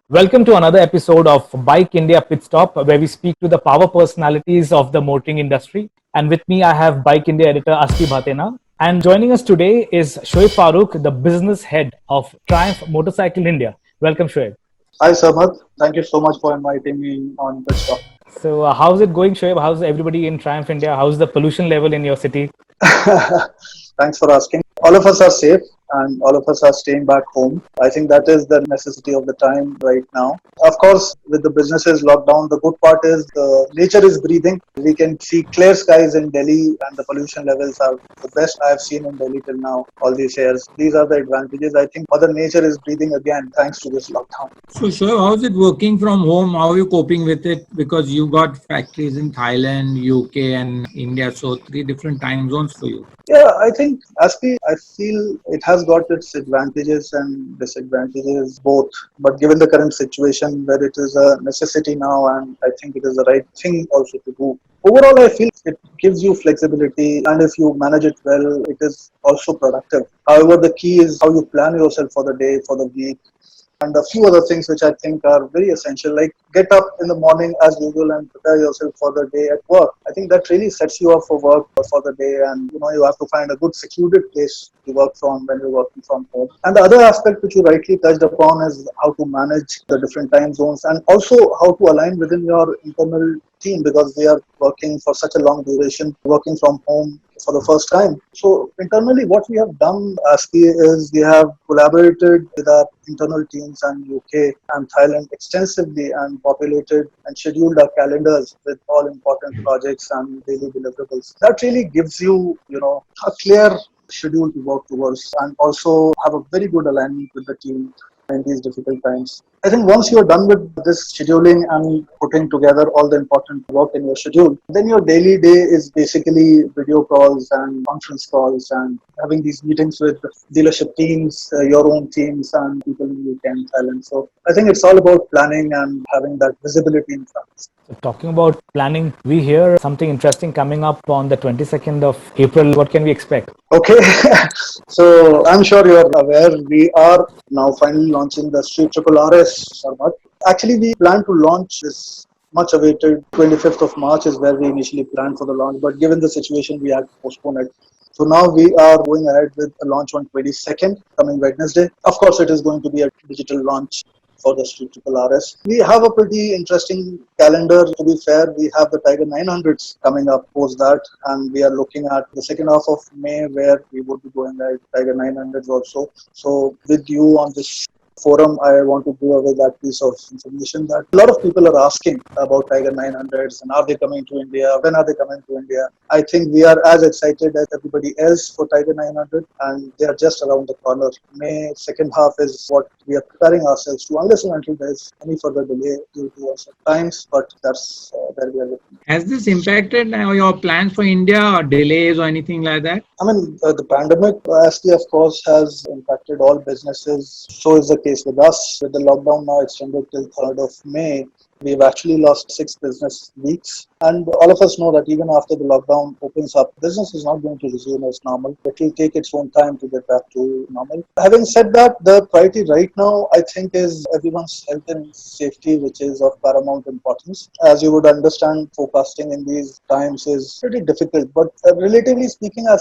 Welcome to another episode of Bike India Pit Stop, where we speak to the power personalities of the motoring industry. And with me, I have Bike India editor Asti Bhatena. And joining us today is Shoaib Farooq, the business head of Triumph Motorcycle India. Welcome, Shoaib. Hi, Samad. Thank you so much for inviting me on Pit Stop. So, how's it going, Shoaib? How's everybody in Triumph India? How's the pollution level in your city? Thanks for asking. All of us are safe and all of us are staying back home. I think that is the necessity of the time right now. Of course, with the businesses locked down, the good part is the nature is breathing. We can see clear skies in Delhi and the pollution levels are the best I have seen in Delhi till now, all these years. These are the advantages. I think Mother Nature is breathing again thanks to this lockdown. So, sure, how's it working from home? How are you coping with it? Because you got factories in Thailand, UK, and India, so three different time zones for you. Yeah, I think I feel it has got its advantages and disadvantages both. But given the current situation where it is a necessity now, and I think it is the right thing also to do. Overall, I feel it gives you flexibility, and if you manage it well, it is also productive. However, the key is how you plan yourself for the day, for the week, and a few other things which I think are very essential, like get up in the morning as usual and prepare yourself for the day at work. I think that really sets you up for work for the day, and you have to find a good secluded place to work from when you're working from home. And the other aspect which you rightly touched upon is how to manage the different time zones and also how to align within your internal team because they are working for such a long duration, working from home for the first time. So internally, what we have done, ASCII, is we have collaborated with our internal teams and UK and Thailand extensively and populated and scheduled our calendars with all important projects and daily deliverables. That really gives you, a clear schedule to work towards and also have a very good alignment with the team in these difficult times. I think once you're done with this scheduling and putting together all the important work in your schedule, then your daily day is basically video calls and conference calls and having these meetings with dealership teams, your own teams, and people in UK and Thailand. So I think it's all about planning and having that visibility in front. So talking about planning, we hear something interesting coming up on the 22nd of April. What can we expect? Okay, so I'm sure you're aware we are now finally launching the Street Triple RS format. Actually, we plan to launch this much awaited 25th of March is where we initially planned for the launch, but given the situation, we had to postpone it. So now we are going ahead with a launch on 22nd, coming Wednesday. Of course, it is going to be a digital launch for the Street Triple RS. We have a pretty interesting calendar. To be fair, we have the Tiger 900s coming up post that, and we are looking at the second half of May where we would be going at Tiger 900s also. So with you on this forum, I want to give away that piece of information that a lot of people are asking about Tiger 900s and are they coming to India? When are they coming to India? I think we are as excited as everybody else for Tiger 900 and they are just around the corner. May second half is what we are preparing ourselves to, unless and until there is any further delay due to us at times, but that's where we are looking. Has this impacted your plans for India or delays or anything like that? I mean, the pandemic, actually, of course, has impacted all businesses. So is the case with us. With the lockdown now extended till 3rd of May, we've actually lost 6 business weeks. And all of us know that even after the lockdown opens up, business is not going to resume as normal. It will take its own time to get back to normal. Having said that, the priority right now, I think, is everyone's health and safety, which is of paramount importance. As you would understand, forecasting in these times is pretty difficult. But relatively speaking, I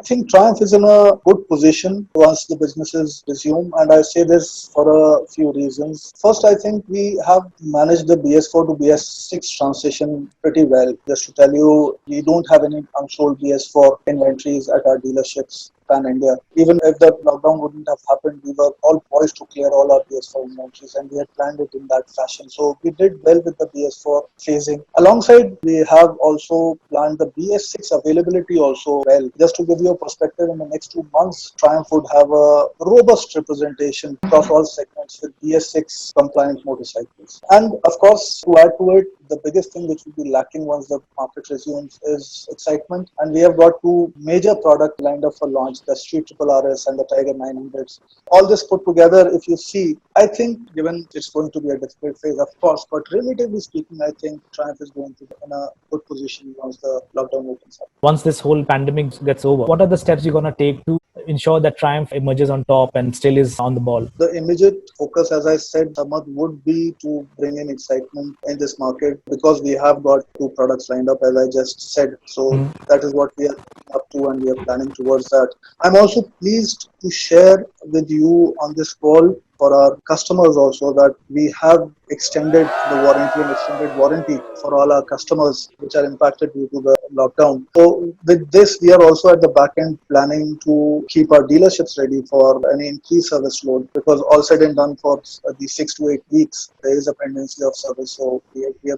think Triumph is in a good position once the businesses resume. And I say this for a few reasons. First, I think we have managed the BS4 to BS6 transition pretty well. Just to tell you, we don't have any unsold BS4 inventories at our dealerships pan India. Even if the lockdown wouldn't have happened, we were all poised to clear all our BS4 inventories and we had planned it in that fashion. So we did well with the BS4 phasing. Alongside, we have also planned the BS6 availability also well. Just to give you a perspective, in the next 2 months, Triumph would have a robust representation across all segments with BS6 compliant motorcycles. And of course, to add to it, the biggest thing which will be lacking once the market resumes is excitement. And we have got 2 major products lined up for launch, the Street Triple RS and the Tiger 900s. All this put together, if you see, I think given it's going to be a difficult phase, of course, but relatively speaking, I think Triumph is going to be in a good position once the lockdown opens up. Once this whole pandemic gets over, what are the steps you're going to take to ensure that Triumph emerges on top and still is on the ball? The immediate focus, as I said, Samad, would be to bring in excitement in this market because we have got two products lined up, as I just said. So Mhm. that is what we are up to and we are planning towards that. I'm also pleased to share with you on this call for our customers also that we have extended the warranty and extended warranty for all our customers which are impacted due to the lockdown. So with this, we are also at the back end planning to keep our dealerships ready for any increased service load because all said and done for the 6 to 8 weeks, there is a pendency of service. So we're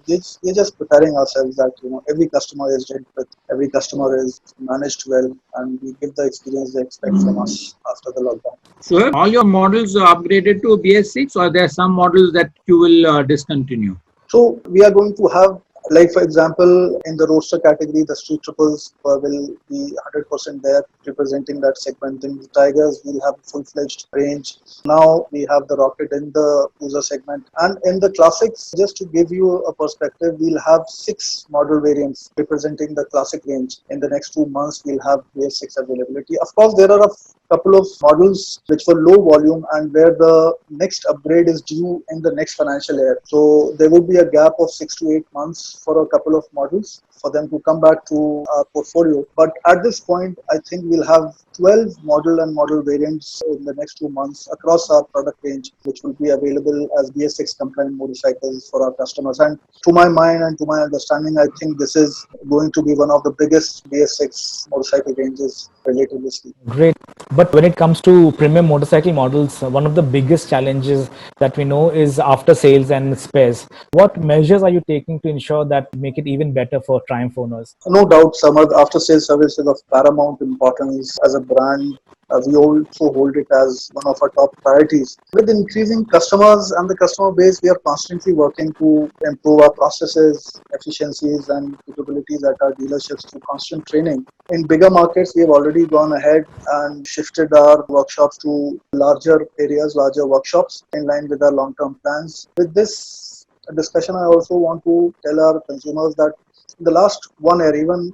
just preparing ourselves that every customer is dealt with, every customer is managed well, and we give the experience they expect from us after the lockdown. So all your models are upgraded to BS6, or there are some models that you will discontinue? So we are going to have, like for example, in the roadster category, the street triples will be 100% there, representing that segment. In the Tigers, we'll have a full-fledged range. Now we have the Rocket in the cruiser segment. And in the classics, just to give you a perspective, we'll have 6 model variants representing the classic range. In the next 2 months, we'll have BS6 availability. Of course, there are a couple of models which were low volume and where the next upgrade is due in the next financial year. So there would be a gap of 6 to 8 months for a couple of models for them to come back to our portfolio. But at this point, I think we'll have 12 model and model variants in the next 2 months across our product range, which will be available as BS6 compliant motorcycles for our customers. And to my mind and to my understanding, I think this is going to be one of the biggest BS6 motorcycle ranges relatively speaking. Great. But when it comes to premium motorcycle models, one of the biggest challenges that we know is after sales and spares. What measures are you taking to ensure that make it even better for Triumph owners? No doubt, Samad, after sales service is of paramount importance as a brand. We also hold it as one of our top priorities. With increasing customers and the customer base, we are constantly working to improve our processes, efficiencies, and capabilities at our dealerships through constant training. In bigger markets, we have already gone ahead and shifted our workshops to larger areas, larger workshops in line with our long term plans. With this discussion, I also want to tell our consumers that in the last 1 year, even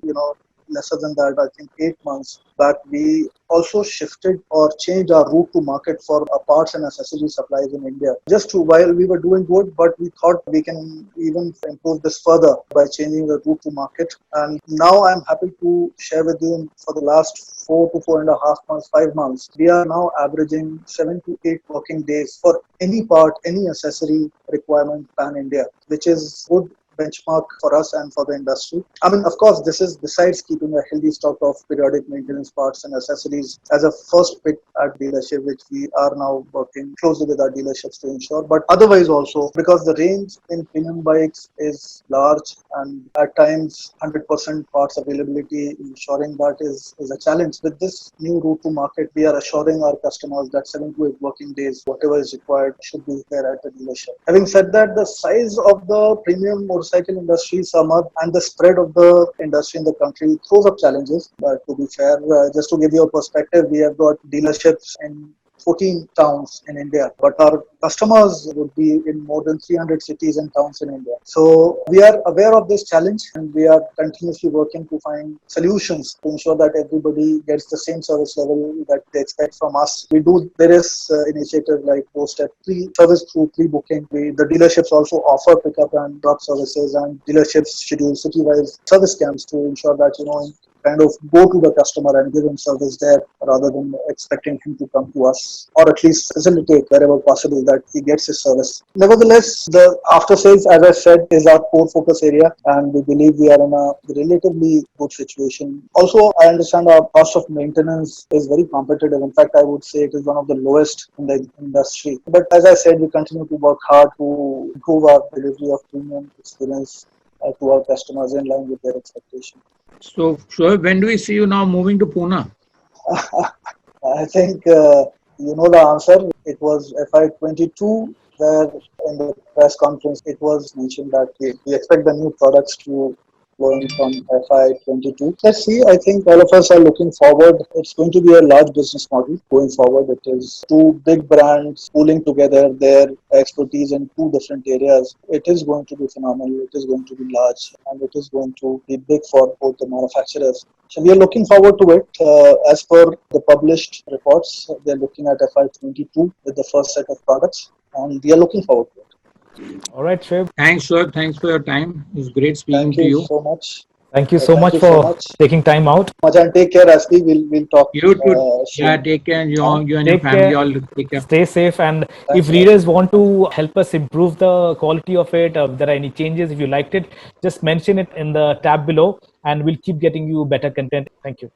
lesser than that, I think 8 months back, we also shifted or changed our route to market for our parts and accessory supplies in India. Just to while we were doing good, but we thought we can even improve this further by changing the route to market. And now I'm happy to share with you for the last 4 to 4.5 months, 5 months, we are now averaging 7 to 8 working days for any part, any accessory requirement pan India, which is good benchmark for us and for the industry. I mean, of course, this is besides keeping a healthy stock of periodic maintenance parts and accessories as a first pick at dealership, which we are now working closely with our dealerships to ensure. But otherwise also, because the range in premium bikes is large and at times 100% parts availability, ensuring that is a challenge. With this new route to market, we are assuring our customers that 7 to 8 working days, whatever is required, should be there at the dealership. Having said that, the size of the premium motorcycle industry, Samad, and the spread of the industry in the country throws up challenges. But to be fair, just to give you a perspective, we have got dealerships in 14 towns in India, but our customers would be in more than 300 cities and towns in India. So we are aware of this challenge and we are continuously working to find solutions to ensure that everybody gets the same service level that they expect from us. There is initiatives like post-step service through pre-booking. The dealerships also offer pickup and drop services, and dealerships schedule city-wise service camps to ensure that, kind of go to the customer and give him service there rather than expecting him to come to us, or at least facilitate wherever possible that he gets his service. Nevertheless, the after sales, as I said, is our core focus area and we believe we are in a relatively good situation. Also, I understand our cost of maintenance is very competitive. In fact, I would say it is one of the lowest in the industry. But as I said, we continue to work hard to improve our delivery of premium experience to our customers in line with their expectation. So, Shoaib, when do we see you now moving to Pune? I think you know the answer. It was FY22 where in the press conference it was mentioned that we expect the new products to going from FY22. Let's see. I think all of us are looking forward. It's going to be a large business model going forward. It is two big brands pooling together their expertise in two different areas. It is going to be phenomenal. It is going to be large, and it is going to be big for both the manufacturers. So we are looking forward to it. As per the published reports, they're looking at FY22 with the first set of products, and we are looking forward to it. All right, Shoaib. Thanks, Shoaib. Thanks for your time. It was great speaking Thank to you you. so much. Thank you so Thank much you for so much. taking time out. And take care, Asli. We'll talk. You too. Soon. Yeah, take care. You and your Take family care. all take care. Stay safe. And Thanks if a lot. readers want to help us improve the quality of it, if there are any changes, if you liked it, just mention it in the tab below and we'll keep getting you better content. Thank you.